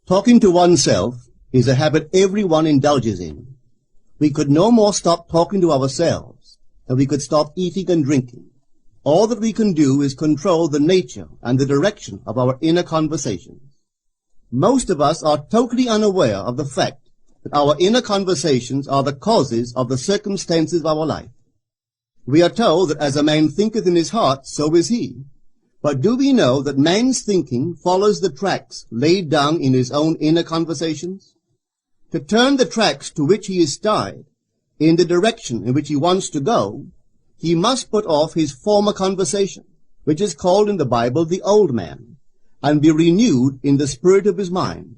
Talking to oneself is a habit everyone indulges in. We could no more stop talking to ourselves than we could stop eating and drinking. All that we can do is control the nature and the direction of our inner conversations. Most of us are totally unaware of the fact that our inner conversations are the causes of the circumstances of our life. We are told that as a man thinketh in his heart, so is he. But do we know that man's thinking follows the tracks laid down in his own inner conversations? To turn the tracks to which he is tied in the direction in which he wants to go, he must put off his former conversation, which is called in the Bible the old man, and be renewed in the spirit of his mind.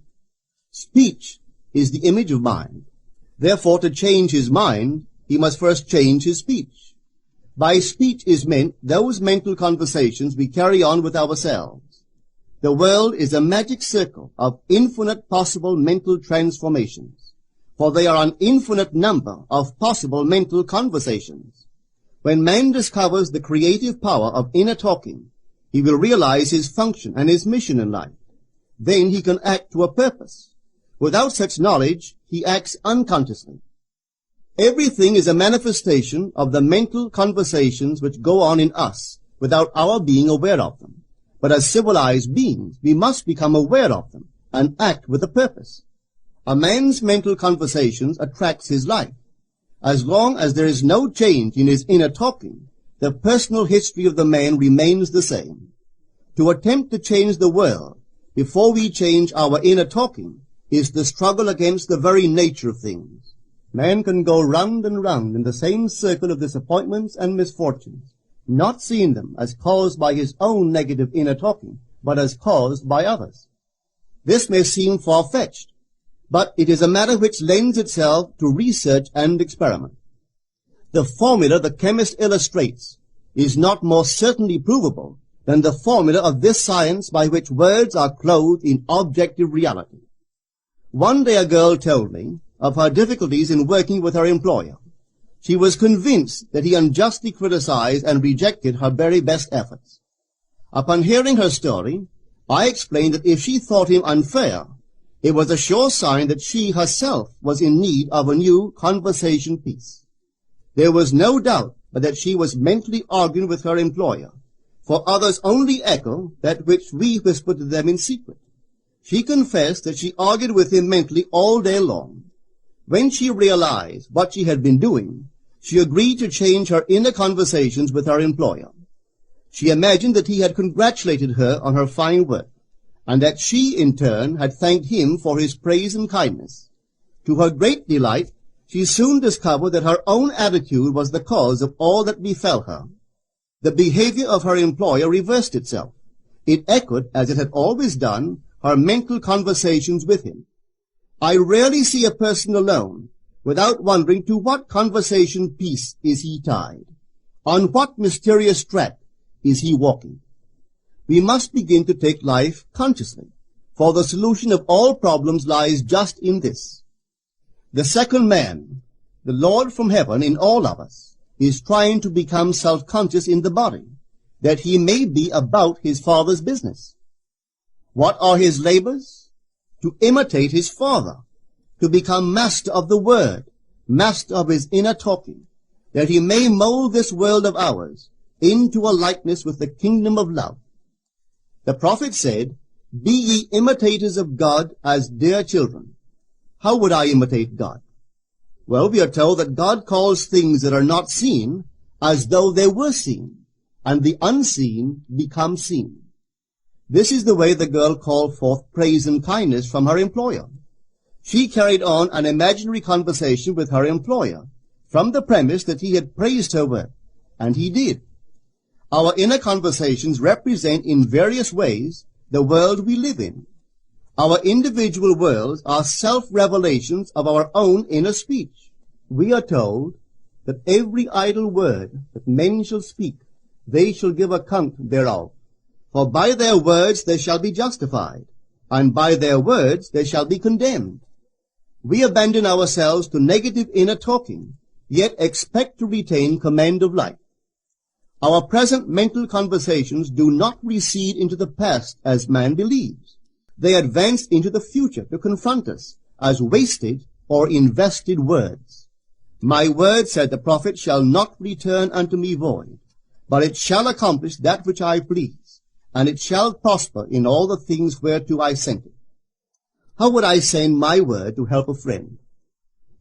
Speech is the image of mind. Therefore, to change his mind, he must first change his speech. By speech is meant those mental conversations we carry on with ourselves. The world is a magic circle of infinite possible mental transformations, for there are an infinite number of possible mental conversations. When man discovers the creative power of inner talking, he will realize his function and his mission in life. Then he can act to a purpose. Without such knowledge, he acts unconsciously. Everything is a manifestation of the mental conversations which go on in us without our being aware of them. But as civilized beings, we must become aware of them and act with a purpose. A man's mental conversations attracts his life. As long as there is no change in his inner talking, the personal history of the man remains the same. To attempt to change the world before we change our inner talking is the struggle against the very nature of things. Man can go round and round in the same circle of disappointments and misfortunes, not seeing them as caused by his own negative inner talking, but as caused by others. This may seem far-fetched, but it is a matter which lends itself to research and experiment. The formula the chemist illustrates is not more certainly provable than the formula of this science by which words are clothed in objective reality. One day a girl told me of her difficulties in working with her employer. She was convinced that he unjustly criticized and rejected her very best efforts. Upon hearing her story, I explained that if she thought him unfair, it was a sure sign that she herself was in need of a new conversation piece. There was no doubt but that she was mentally arguing with her employer, for others only echo that which we whisper to them in secret. She confessed that she argued with him mentally all day long. When she realized what she had been doing, she agreed to change her inner conversations with her employer. She imagined that he had congratulated her on her fine work, and that she, in turn, had thanked him for his praise and kindness. To her great delight, she soon discovered that her own attitude was the cause of all that befell her. The behavior of her employer reversed itself. It echoed, as it had always done, her mental conversations with him. I rarely see a person alone without wondering to what conversation piece is he tied. On what mysterious track is he walking? We must begin to take life consciously, for the solution of all problems lies just in this. The second man, the Lord from heaven in all of us, is trying to become self-conscious in the body, that he may be about his Father's business. What are his labors? To imitate his Father, to become master of the Word, master of his inner talking, that he may mold this world of ours into a likeness with the kingdom of love. The prophet said, "Be ye imitators of God as dear children." How would I imitate God? Well, we are told that God calls things that are not seen as though they were seen, and the unseen become seen. This is the way the girl called forth praise and kindness from her employer. She carried on an imaginary conversation with her employer from the premise that he had praised her work, and he did. Our inner conversations represent in various ways the world we live in. Our individual worlds are self-revelations of our own inner speech. We are told that every idle word that men shall speak, they shall give account thereof. For by their words they shall be justified, and by their words they shall be condemned. We abandon ourselves to negative inner talking, yet expect to retain command of life. Our present mental conversations do not recede into the past as man believes. They advanced into the future to confront us as wasted or invested words. My word, said the prophet, shall not return unto me void, but it shall accomplish that which I please, and it shall prosper in all the things whereto I sent it. How would I send my word to help a friend?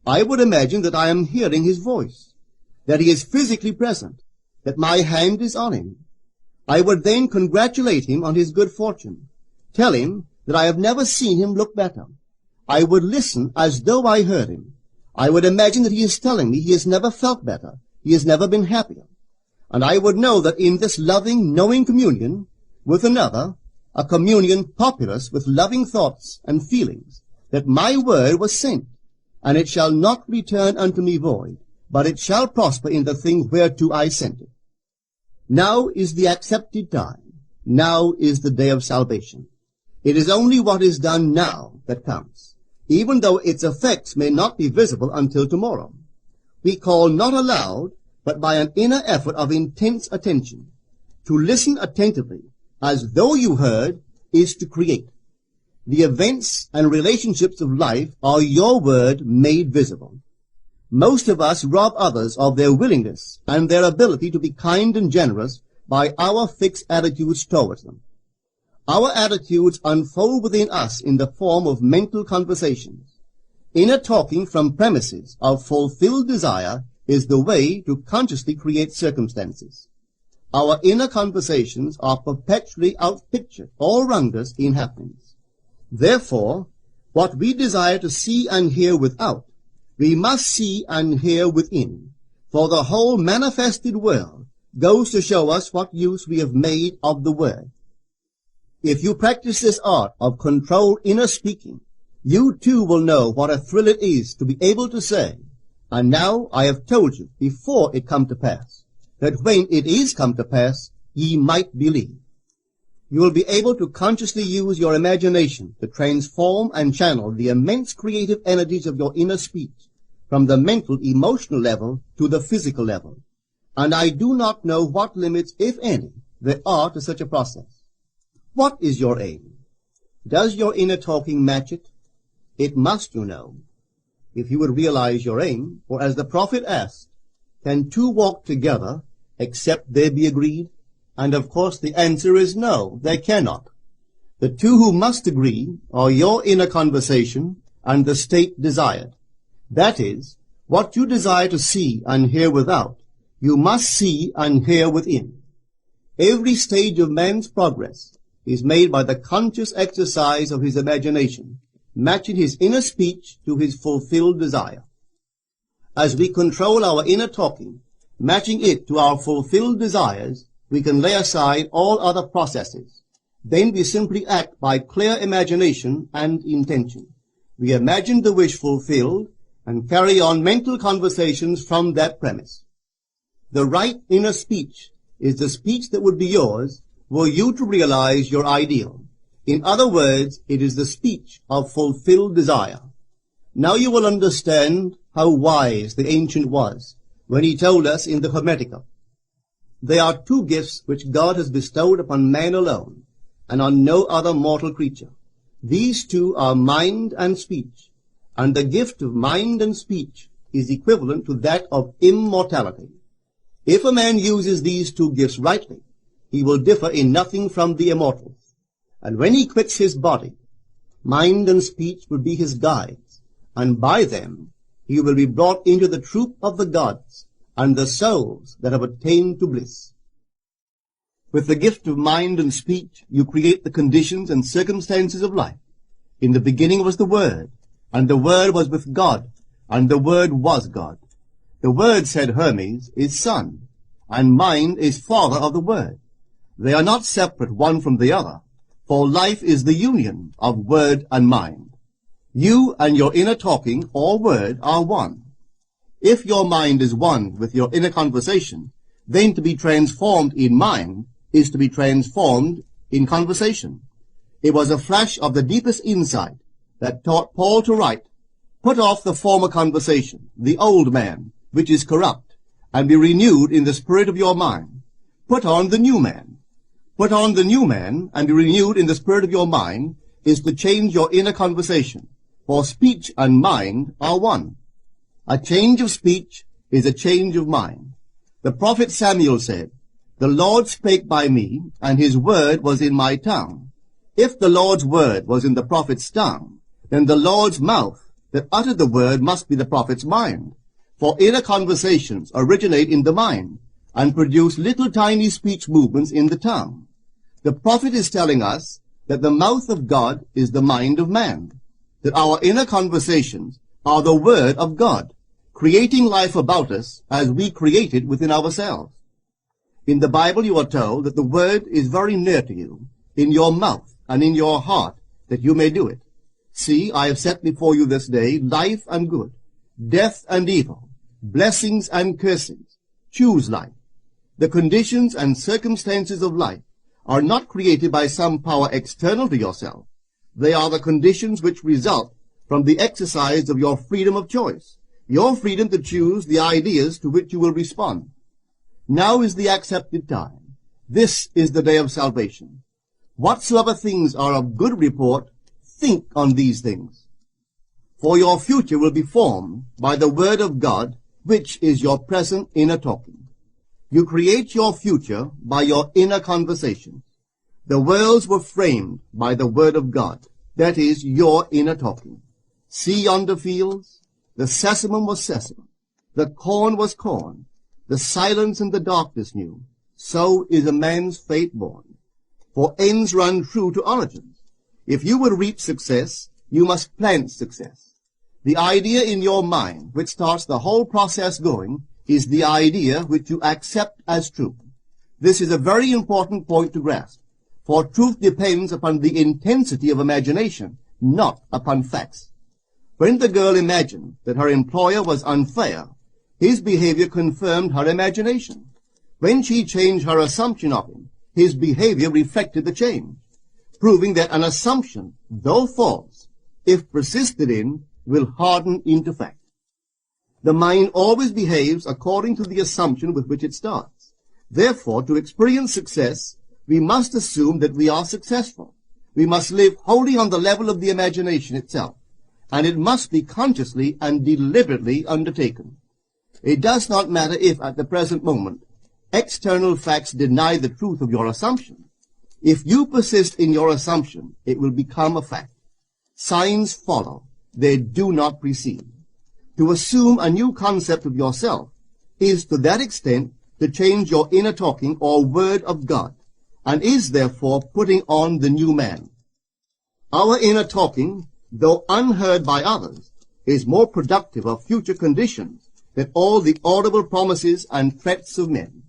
I would imagine that I am hearing his voice, that he is physically present, that my hand is on him. I would then congratulate him on his good fortune, tell him that I have never seen him look better. I would listen as though I heard him. I would imagine that he is telling me he has never felt better, he has never been happier. And I would know that in this loving, knowing communion with another, a communion populous with loving thoughts and feelings, that my word was sent, and it shall not return unto me void, but it shall prosper in the thing whereto I sent it. Now is the accepted time. Now is the day of salvation. It is only what is done now that counts, even though its effects may not be visible until tomorrow. We call not aloud, but by an inner effort of intense attention. To listen attentively, as though you heard, is to create. The events and relationships of life are your word made visible. Most of us rob others of their willingness and their ability to be kind and generous by our fixed attitudes towards them. Our attitudes unfold within us in the form of mental conversations. Inner talking from premises of fulfilled desire is the way to consciously create circumstances. Our inner conversations are perpetually outpictured all around us in happenings. Therefore, what we desire to see and hear without, we must see and hear within, for the whole manifested world goes to show us what use we have made of the word. If you practice this art of controlled inner speaking, you too will know what a thrill it is to be able to say, and now I have told you before it come to pass, that when it is come to pass, ye might believe. You will be able to consciously use your imagination to transform and channel the immense creative energies of your inner speech from the mental, emotional level to the physical level. And I do not know what limits, if any, there are to such a process. What is your aim? Does your inner talking match it? It must, you know. If you would realize your aim, for as the prophet asked, can two walk together except they be agreed? And of course the answer is no, they cannot. The two who must agree are your inner conversation and the state desired. That is, what you desire to see and hear without, you must see and hear within. Every stage of man's progress is made by the conscious exercise of his imagination, matching his inner speech to his fulfilled desire. As we control our inner talking, matching it to our fulfilled desires, we can lay aside all other processes. Then we simply act by clear imagination and intention. We imagine the wish fulfilled and carry on mental conversations from that premise. The right inner speech is the speech that would be yours were you to realize your ideal. In other words, it is the speech of fulfilled desire. Now you will understand how wise the ancient was when he told us in the Hermetica, there are two gifts which God has bestowed upon man alone, and on no other mortal creature. These two are mind and speech, and the gift of mind and speech is equivalent to that of immortality. If a man uses these two gifts rightly, he will differ in nothing from the immortals. And when he quits his body, mind and speech will be his guides, and by them he will be brought into the troop of the gods and the souls that have attained to bliss. With the gift of mind and speech, you create the conditions and circumstances of life. In the beginning was the Word, and the Word was with God, and the Word was God. The Word, said Hermes, is Son, and mind is Father of the Word. They are not separate one from the other, for life is the union of word and mind. You and your inner talking or word are one. If your mind is one with your inner conversation, then to be transformed in mind is to be transformed in conversation. It was a flash of the deepest insight that taught Paul to write, put off the former conversation, the old man, which is corrupt, and be renewed in the spirit of your mind. Put on the new man. Put on the new man and be renewed in the spirit of your mind, is to change your inner conversation, for speech and mind are one. A change of speech is a change of mind. The prophet Samuel said, "The Lord spake by me, and his word was in my tongue." If the Lord's word was in the prophet's tongue, then the Lord's mouth that uttered the word must be the prophet's mind. For inner conversations originate in the mind and produce little tiny speech movements in the tongue. The prophet is telling us that the mouth of God is the mind of man, that our inner conversations are the word of God, creating life about us as we create it within ourselves. In the Bible you are told that the word is very near to you, in your mouth and in your heart, that you may do it. See, I have set before you this day life and good, death and evil, blessings and cursings. Choose life. The conditions and circumstances of life are not created by some power external to yourself. They are the conditions which result from the exercise of your freedom of choice, your freedom to choose the ideas to which you will respond. Now is the accepted time. This is the day of salvation. Whatsoever things are of good report, think on these things. For your future will be formed by the word of God, which is your present inner talking. You create your future by your inner conversations. The worlds were framed by the word of God, that is, your inner talking. See yonder fields? The sesamum was sesamum. The corn was corn. The silence and the darkness knew. So is a man's fate born. For ends run true to origins. If you would reap success, you must plant success. The idea in your mind, which starts the whole process going, is the idea which you accept as true. This is a very important point to grasp, for truth depends upon the intensity of imagination, not upon facts. When the girl imagined that her employer was unfair, his behavior confirmed her imagination. When she changed her assumption of him, his behavior reflected the change, proving that an assumption, though false, if persisted in, will harden into fact. The mind always behaves according to the assumption with which it starts. Therefore, to experience success, we must assume that we are successful. We must live wholly on the level of the imagination itself, and it must be consciously and deliberately undertaken. It does not matter if, at the present moment, external facts deny the truth of your assumption. If you persist in your assumption, it will become a fact. Signs follow. They do not precede. To assume a new concept of yourself is to that extent to change your inner talking or word of God, and is therefore putting on the new man. Our inner talking, though unheard by others, is more productive of future conditions than all the audible promises and threats of men.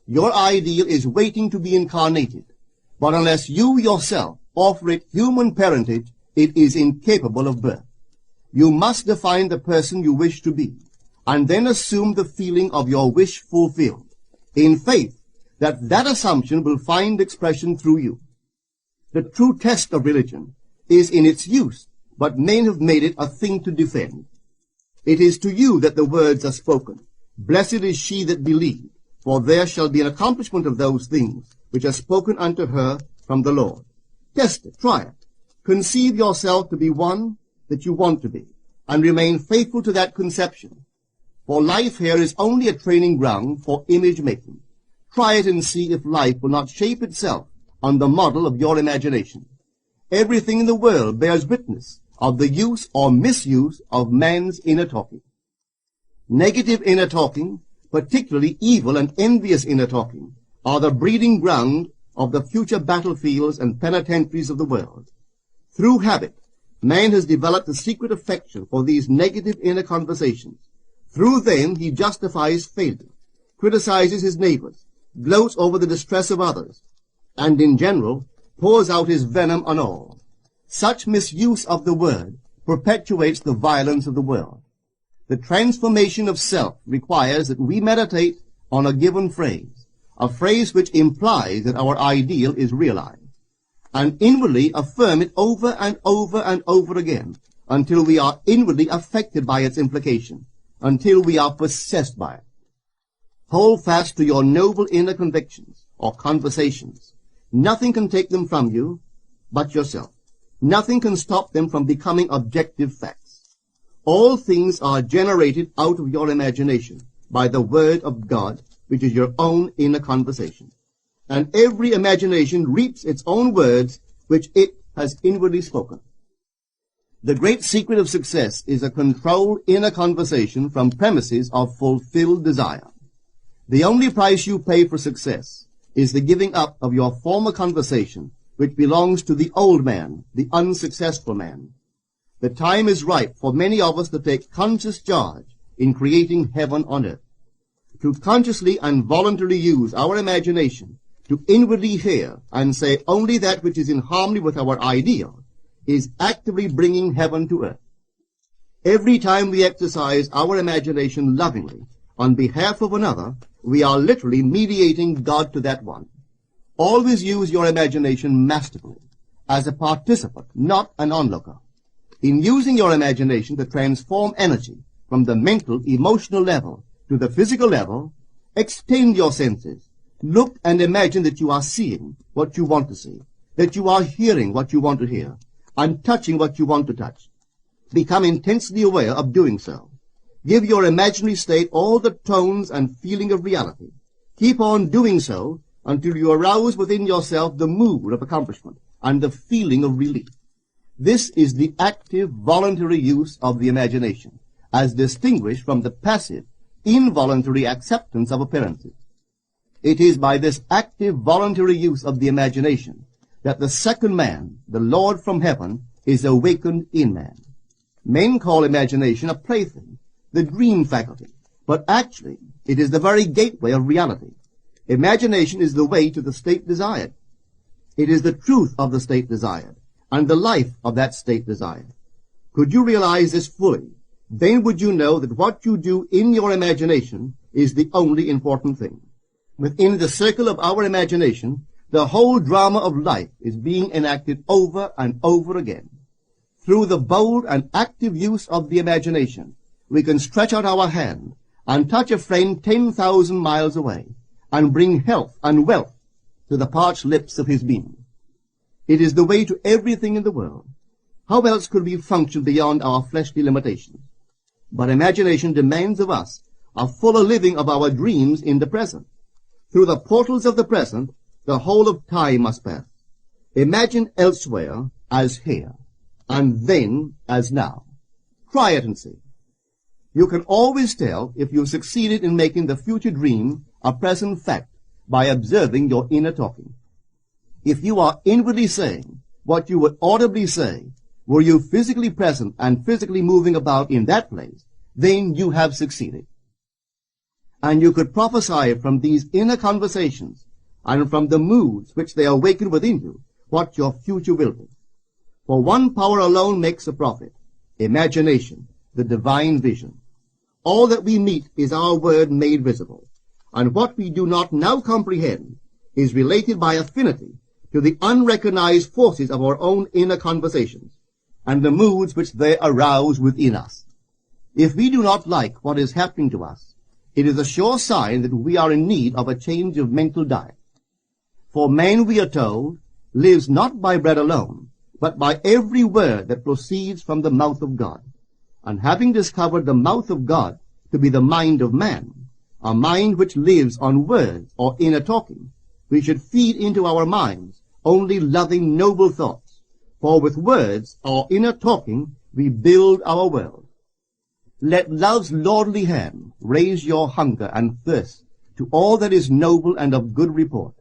Your ideal is waiting to be incarnated, but unless you yourself offer it human parentage, it is incapable of birth. You must define the person you wish to be, and then assume the feeling of your wish fulfilled, in faith that that assumption will find expression through you. The true test of religion is in its use, but men have made it a thing to defend. It is to you that the words are spoken. Blessed is she that believed, for there shall be an accomplishment of those things which are spoken unto her from the Lord. Test it, try it. Conceive yourself to be one that you want to be, and remain faithful to that conception. For life here is only a training ground for image-making. Try it and see if life will not shape itself on the model of your imagination. Everything in the world bears witness of the use or misuse of man's inner talking. Negative inner talking, particularly evil and envious inner talking, are the breeding ground of the future battlefields and penitentiaries of the world. Through habit, man has developed a secret affection for these negative inner conversations. Through them he justifies failure, criticizes his neighbors, gloats over the distress of others, and in general pours out his venom on all. Such misuse of the word perpetuates the violence of the world. The transformation of self requires that we meditate on a given phrase, a phrase which implies that our ideal is realized, and inwardly affirm it over and over and over again until we are inwardly affected by its implication, until we are possessed by it. Hold fast to your noble inner convictions or conversations. Nothing can take them from you but yourself. Nothing can stop them from becoming objective facts. All things are generated out of your imagination by the Word of God, which is your own inner conversation. And every imagination reaps its own words, which it has inwardly spoken. The great secret of success is a controlled inner conversation from premises of fulfilled desire. The only price you pay for success is the giving up of your former conversation, which belongs to the old man, the unsuccessful man. The time is ripe for many of us to take conscious charge in creating heaven on earth. To consciously and voluntarily use our imagination to inwardly hear and say only that which is in harmony with our ideal is actively bringing heaven to earth. Every time we exercise our imagination lovingly on behalf of another, we are literally mediating God to that one. Always use your imagination masterfully, as a participant, not an onlooker. In using your imagination to transform energy from the mental, emotional level to the physical level, extend your senses. Look and imagine that you are seeing what you want to see, that you are hearing what you want to hear, and touching what you want to touch. Become intensely aware of doing so. Give your imaginary state all the tones and feeling of reality. Keep on doing so until you arouse within yourself the mood of accomplishment and the feeling of relief. This is the active, voluntary use of the imagination, as distinguished from the passive, involuntary acceptance of appearances. It is by this active, voluntary use of the imagination that the second man, the Lord from heaven, is awakened in man. Men call imagination a plaything, the dream faculty, but actually it is the very gateway of reality. Imagination is the way to the state desired. It is the truth of the state desired, and the life of that state desired. Could you realize this fully, then would you know that what you do in your imagination is the only important thing. Within the circle of our imagination, the whole drama of life is being enacted over and over again. Through the bold and active use of the imagination, we can stretch out our hand and touch a friend 10,000 miles away and bring health and wealth to the parched lips of his being. It is the way to everything in the world. How else could we function beyond our fleshly limitations? But imagination demands of us a fuller living of our dreams in the present. Through the portals of the present, the whole of time must pass. Imagine elsewhere as here, and then as now. Try it and see. You can always tell if you've succeeded in making the future dream a present fact by observing your inner talking. If you are inwardly saying what you would audibly say, were you physically present and physically moving about in that place, then you have succeeded. And you could prophesy from these inner conversations and from the moods which they awaken within you what your future will be. For one power alone makes a prophet, imagination, the divine vision. All that we meet is our word made visible, and what we do not now comprehend is related by affinity to the unrecognized forces of our own inner conversations, and the moods which they arouse within us. If we do not like what is happening to us, it is a sure sign that we are in need of a change of mental diet. For man, we are told, lives not by bread alone, but by every word that proceeds from the mouth of God. And having discovered the mouth of God to be the mind of man, a mind which lives on words or inner talking, we should feed into our minds only loving, noble thoughts. For with words or inner talking we build our world. Let love's lordly hand raise your hunger and thirst to all that is noble and of good report,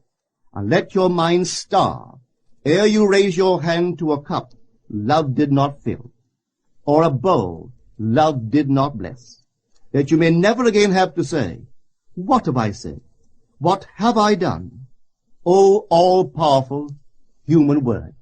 and let your mind starve ere you raise your hand to a cup love did not fill, or a bowl love did not bless, that you may never again have to say, "What have I said? What have I done?" O all-powerful human word.